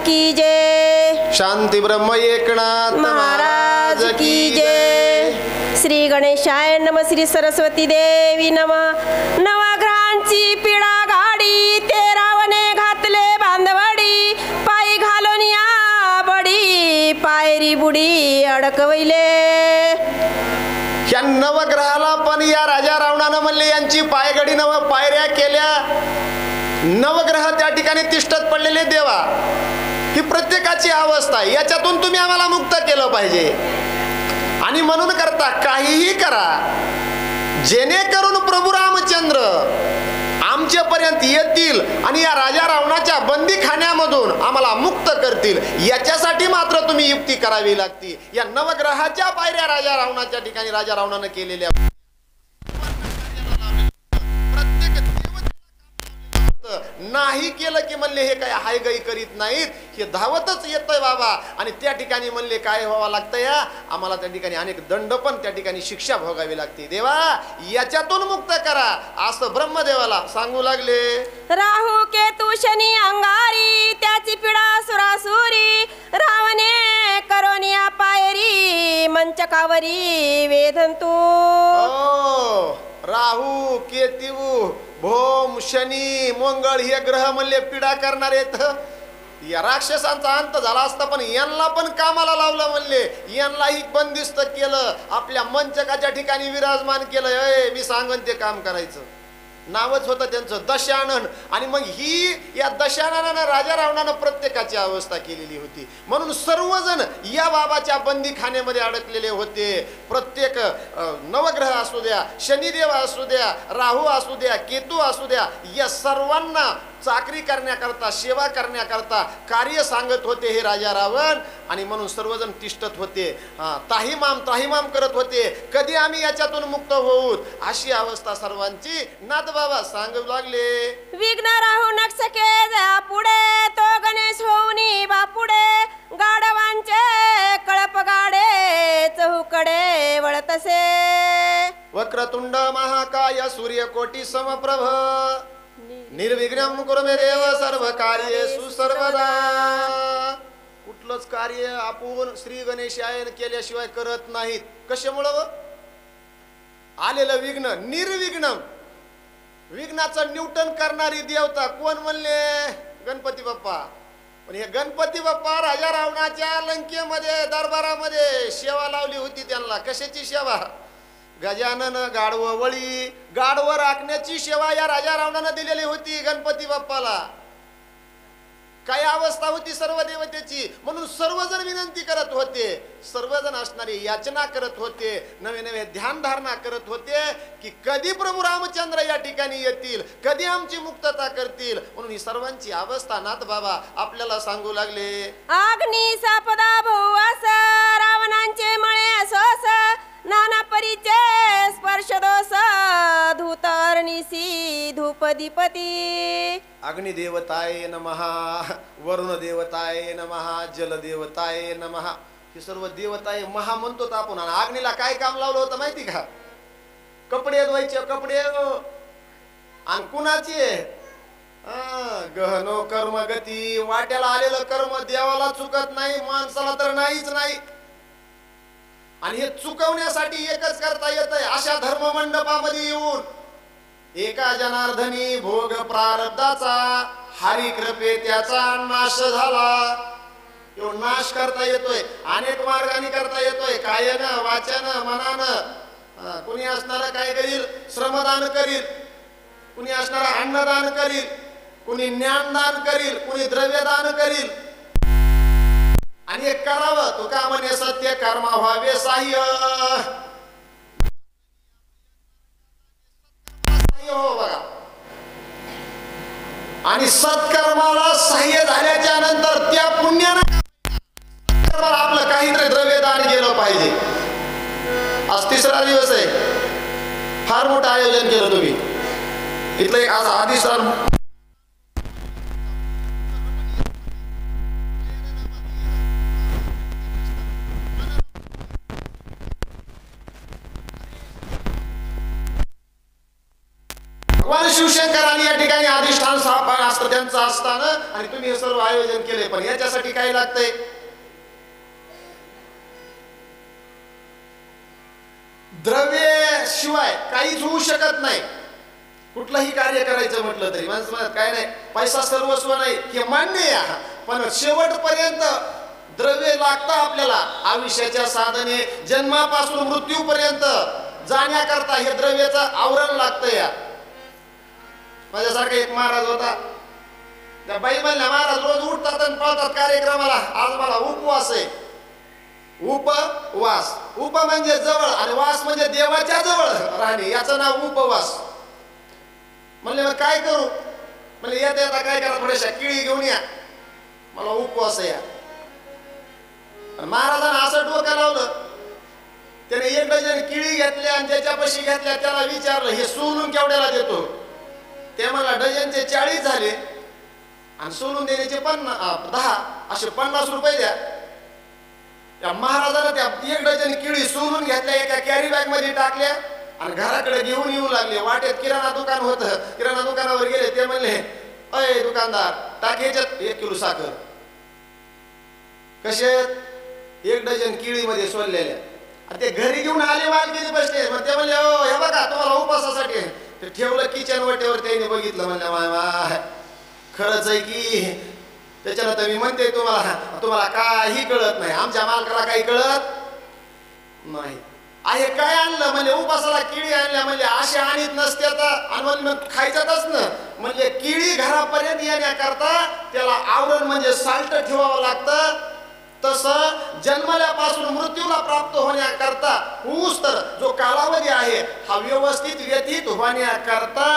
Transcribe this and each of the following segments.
की जय. शांती ब्रह्म एकनाथ महाराज की जय. श्री गणेशाय नम. श्री सरस्वती देवी नम. नवग्रहांची पिढा गाडी ते रावणे घातले बांधवडी पायी घालून या बडी पायरी बुडी अडकवले. या नवग्रहाला पण या राजा रावणानं म्हणले यांची पायगडी पायऱ्या केल्या. नवग्रह त्या ठिकाणी तिष्ठत पडलेले देवा, ही प्रत्येकाची अवस्था आहे. याच्यातून तुम्ही आम्हाला मुक्त केलं पाहिजे. आणि म्हणून करता काहीही करा जेणेकरून प्रभू रामचंद्र आमच्यापर्यंत येतील आणि या राजा रावणाच्या बंदीखान्यामधून आम्हाला मुक्त करतील. याच्यासाठी मात्र तुम्ही युक्ती करावी लागती. या नवग्रहाच्या पायऱ्या राजा रावणाच्या ठिकाणी राजा रावणानं केलेल्या नाही केलं की म्हणले हे काय हाय गई करीत नाहीत, हे धावतच येतंय बाबा. आणि त्या ठिकाणी म्हणले काय व्हावं लागतं या आम्हाला त्या ठिकाणी अनेक दंड पण त्या ठिकाणी शिक्षा भोगावी लागते. देवा याच्यातून मुक्त करा असं ब्रह्मदेवाला सांगू लागले. राहू केतू शनी अंगारी त्याची पिढा सुरासुरी रावणे करोनिया पायरी मंचकावरी वेदंतू. राहू केतू भोम शनी मंगळ हे ग्रह म्हणले पीडा करणारे. या राक्षसांचा अंत झाला असता पण यांना पण कामाला लावलं म्हणले. यांनाही बंदिस्त केलं, आपल्या मंचकाच्या ठिकाणी विराजमान केलं. मी सांगन ते काम करायचं. नावच होतं त्यांचं दशानन. आणि मग ही या दशाननानं राजा रावणानं प्रत्येकाची अवस्था केलेली होती. म्हणून सर्वजण या बाबाच्या बंदीखान्यामध्ये अडकलेले होते. प्रत्येक नवग्रह असू द्या, शनिदेव असू द्या, राहू असू द्या, केतू असू द्या, या सर्वांना चाकरी करण्याकरता सेवा करण्याकरता कार्य सांगत होते हे राजा रावण. आणि म्हणून सर्वजण तिष्ठत होते, ताहिमाम करत होते. कधी आम्ही याच्यातून मुक्त होऊ अशी अवस्था सर्वांची नाथ बाबा सांगू लागले. विघ्न राहू नक्षके जा पुढे तो गणेश होऊनी बापुडे गाडवांचे कळप गाडे चहूकडे वळतसे. वक्रतुंड महाकाय सूर्यकोटी समप्रभ निर्विघ्नं कुरु मे देव सर्व कार्येषु सर्वदा. कुठलंच कार्य आपण श्री गणेशाय केल्याशिवाय करत नाहीत. कशामुळं आलेलं विघ्न निर्विघ्न. विघ्नाचं न्यूटन करणारी देवता कोण म्हणले? गणपती बाप्पा. पण हे गणपती बाप्पा राजा रावणाच्या लंकेमध्ये दरबारामध्ये सेवा लावली होती त्यांना. कशाची सेवा? गजानन गाढव वळी गाढव राखण्याची सेवा या राजा रावणानं दिलेली होती गणपती बाप्पाला. काय अवस्था होती सर्व देवतेची. म्हणून सर्वजण विनंती करत होते, सर्वजण असणारे याचना करत होते, नवे नवे ध्यान धारणा करत होते की कधी प्रभू रामचंद्र या ठिकाणी येतील, कधी आमची मुक्तता करतील. म्हणून ही सर्वांची अवस्था नाथ बाबा आपल्याला सांगू लागले. अग्नी सापदा भुवास रावणांचे मळे असोस नाना परीचे स्पर्श दोष धूतर्निसी धूपदीपती. अग्निदेवताय नमः, वरुण देवताय नमः, जल देवताय नमः. हे सर्व देवताय महा म्हणतो आपण. आणि अग्नीला काय काम लावलं होतं माहिती का? कपडे धुवायचे. कपडे आणि कुणाचे? गहनो कर्म गती. वाट्याला आलेलं कर्म देवाला चुकत नाही, माणसाला तर नाहीच नाही. आणि हे चुकवण्यासाठी एकच करता येतंय, अशा धर्म मंडपामध्ये येऊन एका जनार्दनी भोग प्रारब्धाचा हरी कृपे त्याचा नाश झाला. तो नाश करता येतोय, अनेक मार्गाने करता येतोय. कायनं वाचन मनानं. कुणी असणारा काय करील? श्रमदान करील. कुणी असणारा अन्नदान करील. कुणी ज्ञानदान करील. कुणी द्रव्यदान करील. आणि एक करावं तो का म्हणे सत्य कर्म व्हावे सहाय्य. हो बघा. आणि सत्कर्माला सहाय्य झाल्याच्या नंतर त्या पुण्यानं आपलं काहीतरी द्रव्यदान केलं पाहिजे. आज तिसरा दिवस आहे. फार मोठं आयोजन केलं तुम्ही. इथलं एक आज आदिश्राम भगवान शिवशंकरांनी या ठिकाणी अधिष्ठान स्थापन असतं त्यांचं असताना आणि तुम्ही हे सर्व आयोजन केले, पण याच्यासाठी काय लागतंय? द्रव्य शिवाय काहीच होऊ शकत नाही. कुठलंही कार्य करायचं म्हटलं तरी माणसं म्हणत काय नाही, पैसा सर्वस्व नाही, हे मान्य आहे, पण शेवटपर्यंत द्रव्य लागतं आपल्याला. आयुष्याच्या साधने जन्मापासून मृत्यूपर्यंत जाण्याकरता हे द्रव्याचं आवरण लागतं. या माझ्यासारखा एक महाराज होता, त्या बाई म्हणल्या महाराज रोज उठतात आणि पळतात कार्यक्रमाला, आज मला उपवास आहे. उपवास, उप म्हणजे जवळ आणि वास म्हणजे देवाच्या जवळ राहणे, याचं नाव उपवास. म्हणले मग काय करू? म्हणजे येता येता काय करा, थोड्याशा केळी घेऊन या, मला उपवास आहे. महाराजांना असं डोकं लावलं, त्याने 1 डझन केळी घेतल्या आणि ज्याच्यापाशी घेतल्या त्याला विचारलं हे सोलून केवढ्याला देतो? ते मला डझनचे 40 झाले आणि सोलून देण्याचे 10, असे 50 रुपये द्या. त्या महाराजांना त्या 1 डझन केळी सोलून घेतल्या, एका कॅरी बॅग मध्ये टाकल्या आणि घराकडे घेऊन येऊ लागले. वाटेत किराणा दुकान होतं, किराणा दुकानावर गेले. ते म्हणले अय दुकानदार, टाक ह्याच्यात 1 किलो साखर. कसे? 1 डझन केळीमध्ये सोललेल्या. ते घरी घेऊन आले, मालकीने बसले. मग ते म्हणले हो हे बघा तुम्हाला उपवासासाठी. ते ठेवलं किचन वाटेवर, त्याने बघितलं, म्हणलं माय खरंच आहे की. त्याच्यानंतर मी म्हणते तुम्हाला काही कळत नाही, आमच्या मालकाला काही कळत नाही. आहे काय आणलं? म्हणजे उपासाला केळी आणल्या. म्हणजे असे आणीत नसते तर खायच्यातच ना. म्हणजे केळी घरापर्यंत येण्याकरता त्याला आवरण म्हणजे साल्ट ठेवावं लागतं. तसं जन्मल्यापासून मृत्यूला प्राप्त होण्याकरता ऊस तर जो कालावधी आहे हा व्यवस्थित व्यतीत होण्याकरता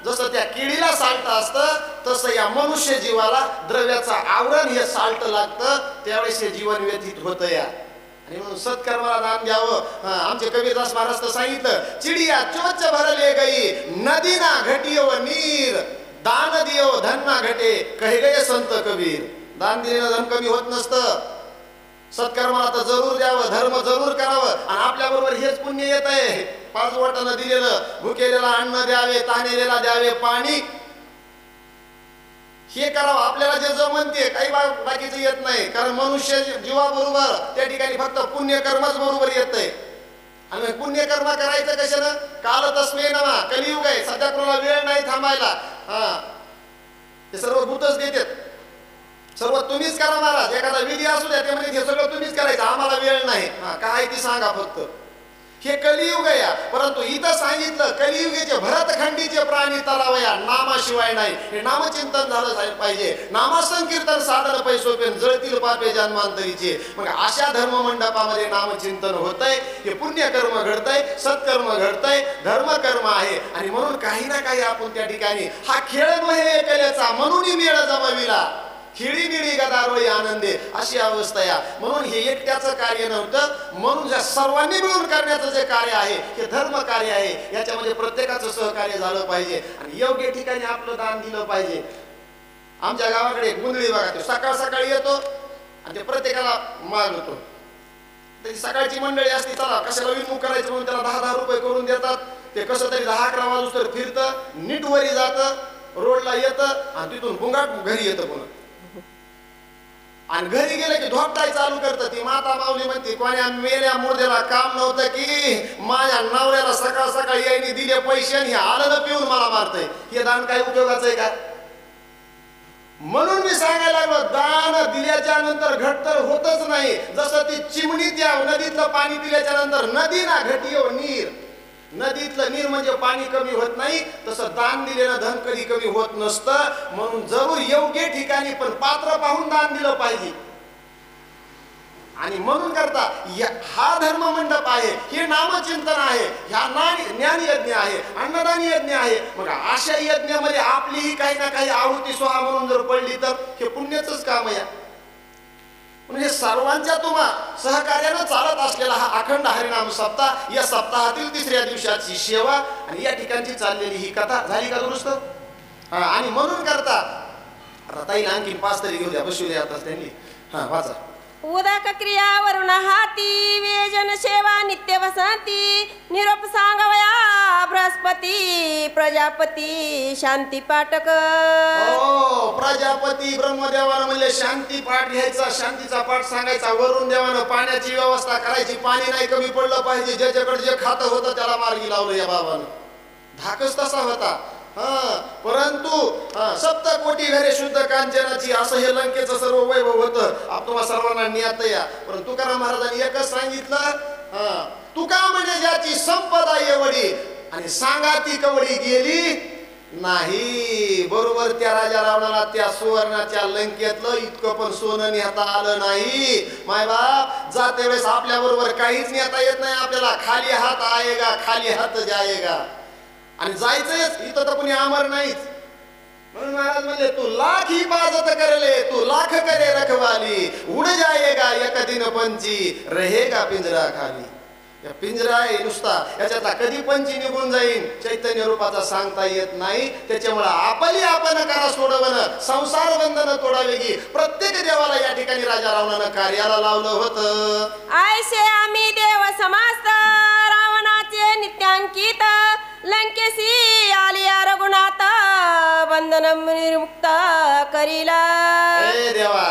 जसं त्या केळीला साल्ट असतं तसं या मनुष्य जीवाला द्रव्याचं आवरण हे साल्ट लागतं, त्यावेळेस हे जीवन व्यतीत होतं. या आणि म्हणून सत्कर्माला दान द्यावं. आमचे कबीरदास महाराज तर सांगितलं, चिडिया चोच भरले गई नदी ना घटियो नीर, दान दियो धन ना घटे कहे गए संत कबीर. दान दिलेलं धन कमी होत नसतं. सत्कर्माला तर जरूर द्यावं, धर्म जरूर करावं. आणि आपल्या बरोबर हेच पुण्य येत आहे. 5 वाटानं दिलेलं, भुकेलेला अन्न द्यावे, तहानेलेला द्यावे पाणी, हे करावं. आपल्याला जे जमते काही बाकीचं येत नाही, कारण मनुष्य जीवाबरोबर त्या ठिकाणी फक्त पुण्यकर्मच बरोबर येतंय. आणि पुण्यकर्म करायचं कशानं? काल तस्मै नमः, कलियुग आहे, सध्या कोणाला वेळ नाही थांबायला. ते सर्व भूतच देतात, सर्व तुम्हीच करा महाराज. एखादा विधी असू द्या, ते म्हणजे हे सगळं तुम्हीच करायचं, आम्हाला वेळ नाही. काय ती सांगा फक्त. हे कलियुग या. परंतु इथं सांगितलं कलियुगीचे भरतखंडीचे प्राणी तलावया नामाशिवाय नाही. हे नामचिंतन झालं पाहिजे. नामसंकीर्तन साधन पैसोपेन जळतील पापे जन्मांतरीचे. मग अशा धर्म मंडपामध्ये नामचिंतन होतंय, हे पुण्यकर्म घडतंय, सत्कर्म घडतंय, धर्मकर्म आहे. आणि म्हणून काही ना काही आपण त्या ठिकाणी हा खेळ नव्हे एकल्याचा, म्हणून मेळ जमविला खेळी निळी गदारोळी आनंदे, अशी अवस्था या. म्हणून हे एकट्याचं कार्य नव्हतं, म्हणून ज्या सर्वांनी मिळून करण्याचं जे कार्य आहे हे धर्म कार्य आहे. याच्यामध्ये प्रत्येकाचं सहकार्य झालं पाहिजे आणि योग्य ठिकाणी आपलं दान दिलं पाहिजे. आमच्या गावाकडे एक गुंदळी बघा, ते सकाळ सकाळी येतो आणि ते प्रत्येकाला मागवतो. त्याची सकाळची मंडळी असते, चला कशाला विनमुख करायचं म्हणून त्याला 10-10 रुपये करून देतात. ते कसं तरी 10-11 वाजूस्तर फिरतं, नीट वरी जातं, रोडला येतं आणि तिथून भुंगाट घरी येतं पुन्हा. आणि घरी गेले की धोपटाय चालू करतं. ती माता माऊली म्हणते, कोण्या मेल्या मुर्द्याला काम नव्हतं की माझ्या नवऱ्याला सकाळ सकाळी यायने दिले पैसे आणि हे आलं न पिऊन मला मारतंय. हे दान काही उपयोगाचं आहे का? म्हणून मी सांगायला लागलो, दान दिल्याच्या नंतर घट तर होतच नाही. जसं ती चिमणी त्या नदीतलं पाणी पिल्याच्या नंतर नदी ना घटियो नीर, नदीतलं नीर म्हणजे पाणी कमी होत नाही, तसं दान दिलेलं धन कधी कमी होत नसतं. म्हणून जरूर योग्य ठिकाणी पण पात्र पाहून दान दिलं पाहिजे. आणि म्हणून करता हा धर्म मंडप आहे, हे नामचिंतन आहे, ह्या ज्ञान यज्ञ आहे, अन्नदान यज्ञ आहे. मग अशा यज्ञामध्ये आपलीही काही ना काही आहुती सोहा म्हणून जर पडली तर हे पुण्याचंच काम आहे. म्हणजे सर्वांच्या तुम्हा सहकार्यानं चालत असलेला हा अखंड हरिनाम सप्ताह, या सप्ताहातील 3ऱ्या दिवसाची सेवा आणि या ठिकाणची चाललेली ही कथा झाली का दुरुस्त? आणि म्हणून करता आता ताईला आणखी 5 तरी घेऊ द्या, बसू द्या आता त्यांनी. वाचा. उदक क्रिया वरुण हाती वेजन सेवा नित्य वसंती निरोप सांगवया बृहस्पती प्रजापती शांती पाठक. हो, प्रजापती ब्रह्मदेवानं म्हणले शांती पाठ घ्यायचा, शांतीचा पाठ सांगायचा. वरुण देवानं पाण्याची व्यवस्था करायची, पाणी नाही कमी पडलं पाहिजे. ज्याच्याकडे जे खातं होतं त्याला मार्गी लावलं या बाबानं. धाकच तसा होता. परंतु सप्तकोटी घरे शुद्ध कांचनाची असं हे लंकेचं सर्व वैभव होतं. तुम्हा सर्वांना ज्ञात या. परंतु तुकाराम महाराजांनी एकच सांगितलं, तुका म्हणजे ज्याची संपदा एवढी आणि सांगा ती कवडी गेली नाही. बरोबर त्या राजा रावणाला त्या सुवर्णाच्या लंकेतलं इतकं पण सोनं नेता आलं नाही. माय बाप, जाते वेळेस आपल्या बरोबर काहीच नेता येत नाही आपल्याला. खाली हात आएगा खाली हात जाएगा. आणि जायचंच इथं तर कुणी अमर नाहीच. म्हणून महाराज म्हणले, तू लाख हिफाजत करले तू लाख करे रखवाली उड जाएगा एक दिन पंची रहेगा पिंजरा खाली. या पिंजरा आहे नुसता, याच्यातला कधी पंची निघून जाईल चैतन्य रूपाचा सांगता येत नाही. त्याच्यामुळे आपली आपण करा सोडवण संसार बंधन तोडावे की. प्रत्येक देवाला या ठिकाणी राजा रावणानं कार्याला लावलं होतं. आयशे आम्ही देव समास्त रावणाचे नित्यांकित लंकेशी आलिया रघुनाथ बंधन निर्मुक्त करीला. ए देवा,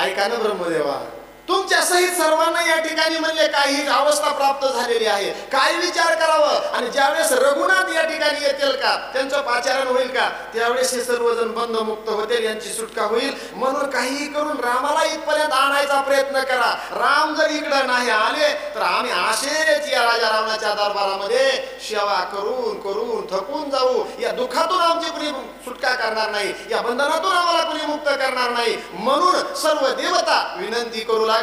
ऐका ना ब्रह्मदेवा, तुमच्या सहित सर्वांना या ठिकाणी म्हणले काही अवस्था प्राप्त झालेली आहे. काय विचार करावं. आणि ज्यावेळेस रघुनाथ या ठिकाणी येतील का, त्यांचं पाचारण होईल का, त्यावेळेस हे सर्वजण बंधमुक्त होतील, यांची सुटका होईल. म्हणून काही करून रामाला इथपर्यंत आणायचा प्रयत्न करा. राम जर इकडं नाही आले तर आम्ही असेच या राजा रावणाच्या दरबारामध्ये सेवा करून करून थकून जाऊ. या दुःखातून आमची कुणी सुटका करणार नाही, या बंधनातून आम्हाला कुणी मुक्त करणार नाही. म्हणून सर्व देवता विनंती करू लागले.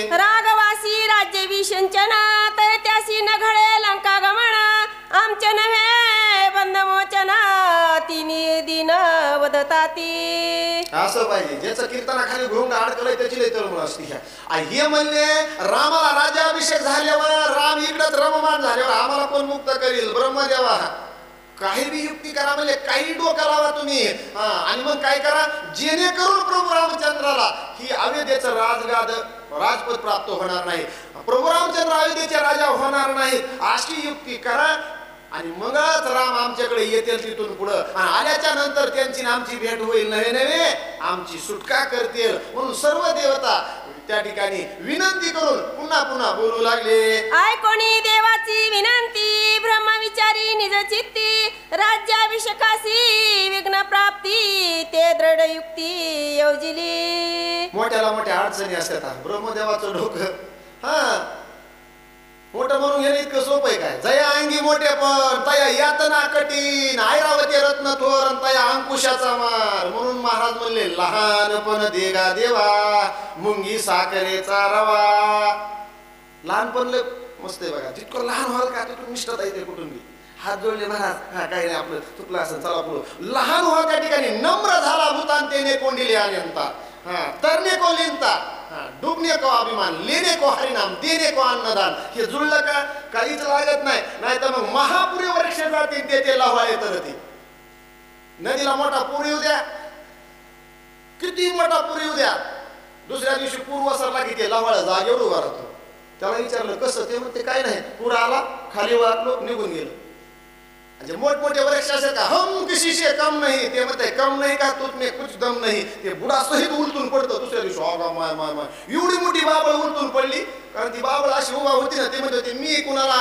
रागवासी राज्य विषंचन त्यासी न घडे लंका गमन आमचे नव्हे बंधमोचन तिन्ही दिन वदताती. असं पाहिजे. ज्याचं कीर्तनाखाली घुंग अडकलंय त्याची लय तळमळ असते. हे म्हणले, रामाला राज्याभिषेक झाल्यावर राम इकडंच रममान झाल्यावर आम्हाला कोण मुक्त करील. ब्रह्मदेवा, काही बी युक्ती करा, म्हणजे काही डोकं लावा तुम्ही. आणि मग काय करा, जेणेकरून प्रभू रामचंद्राला ही अयोध्येचं राजपद प्राप्त होणार नाही, प्रभू रामचंद्र अयोध्येचे राजा होणार नाहीत, अशी युक्ती करा. आणि मगच राम आमच्याकडे येतील तिथून पुढं. आणि आल्याच्या नंतर त्यांची आमची भेट होईल, नवे नवे आमची सुटका करतील. म्हणून सर्व देवता त्या ठिकाणी विनंती करून पुन्हा पुन्हा बोलू लागले. ऐकोणी देवाची विनंती ब्रह्मविचारी निज चित्ती राज्याभिषेकासी विघ्न प्राप्ती ते दृढ युक्ती योजिली. मोठ्याला मोठ्या अडचणी असतात. ब्रह्मदेवाचं डोकं मोठं म्हणून घेणं इतकं सोपं आहे काय. जया अंगी मोठे पण तया यातना कठीण ऐरावती रत्न थोर तया अंकुशाचा मार. म्हणून महाराज म्हणले, लहानपण देगा देवा मुंगी साखरेचा रवा. लहानपण लय मस्त आहे बघा. जितकं लहान व्हाल का तिथून निष्ठता येते कुठून बी. हात जोडले महाराज, काही नाही आपलं चुकलं असं चला पुढं. लहान व्हा त्या ठिकाणी नम्र झाला भूतांतेने कोंडिले अनंता तरणे को लिंता डुबणे को अभिमान लेणे को हरिनाम देणे को अन्नदान. हे जुळलं का काहीच लागत नाही. नाही तर मग महापुरी वृक्ष जातील ते लव्हाळे तर ती नदीला मोठा पूर येऊ द्या, किती मोठा पूर येऊ द्या, दुसऱ्या दिवशी पूर वसरला की ते लव्हाळ जागेवर उभा राहतो. त्याला विचारलं कसं, ते म्हणते काय नाही, पूर आला खाली वाटलो निघून गेलो. म्हणजे मोठमोठे वृक्ष असेल का, हम किसी से कम नाही, ते म्हणते कम नाही का तुझमे कुछ दम नाही. ते बुडा सहित उलटून पडतो दुसऱ्या दिवशी. माय माय माय एवढी मोठी बाबळ उलटून पडली. कारण ती बाबळ अशी उभा होती ना, ते म्हणते मी कुणाला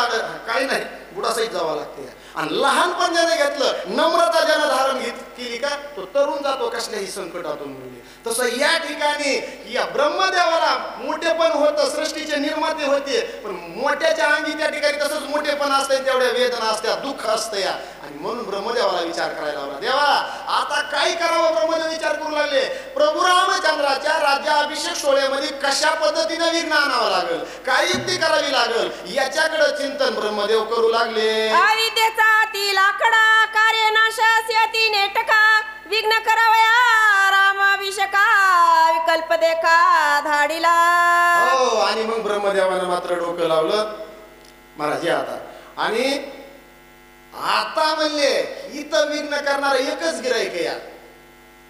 काही नाही, बुडा सहित जावं लागते. आणि लहानपण ज्याने घेतलं, नम्रता ज्यानं धारण केली का, तो तरुण जातो कसल्याही संकटातून. तसं या ठिकाणी या ब्रह्मदेवाला मोठेपण होतं, सृष्टीचे निर्माते होते, पण मोठ्याच्या अंगी त्या ठिकाणी तसंच मोठेपण असतं, तेवढ्या वेदना असत्या, दुःख असतं या. आणि म्हणून ब्रह्मदेवाला विचार करायला लावला. देवा आता काय करावं, ब्रह्मदेव विचार करू लागले. प्रभू रामचंद्राच्या राज्याभिषेक सोहळ्यामध्ये कशा पद्धतीने विघ्न आणावं लागेल, काय युक्ती करावी लागेल, याच्याकडे चिंतन ब्रह्मदेव करू लागले. अविद्येचा ती लाकडा कार्यनाशास यती नेटका विघ्न करावया रामाभिषेका विकल्प देखा धाडीला. हो, आणि मग ब्रह्मदेवानं मात्र डोकं लावलं महाराज आता. आणि आता म्हणले इथं विघ्न करणार एकच गिराईक या.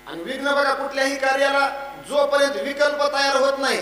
आणि विघ्न बघा कुठल्याही कार्याला जोपर्यंत विकल्प तयार होत नाही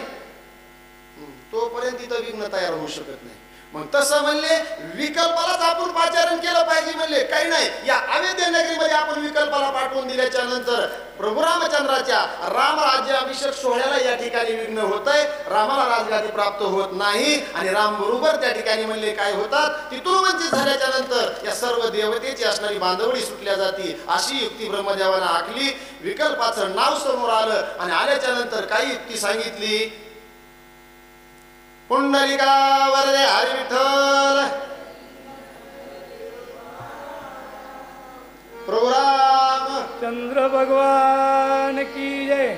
तोपर्यंत तिथं विघ्न तयार होऊ शकत नाही. मग तसं म्हणले विकल्पालाच आपण पाचारण केलं पाहिजे म्हणले काही नाही. या अयोध्या नगरीमध्ये आपण विकल्पाला पाठवून दिल्याच्या नंतर प्रभू रामचंद्राच्या रामराज्याभिषेक सोहळ्याला या ठिकाणी विघ्न होतंय. रामाला राजगादी प्राप्त होत नाही आणि राम बरोबर त्या ठिकाणी म्हणले काय होतात, तिथून वंचित झाल्याच्या नंतर या सर्व देवतेची असणारी बांधवडी सुटल्या जाती. अशी युक्ती ब्रह्मदेवानं आखली. विकल्पाचं नाव समोर आलं आणि आल्याच्या नंतर काही युक्ती सांगितली. पुंडलिका वरदे हरी विठ्ठल प्रभू राम चंद्र भगवान की जय.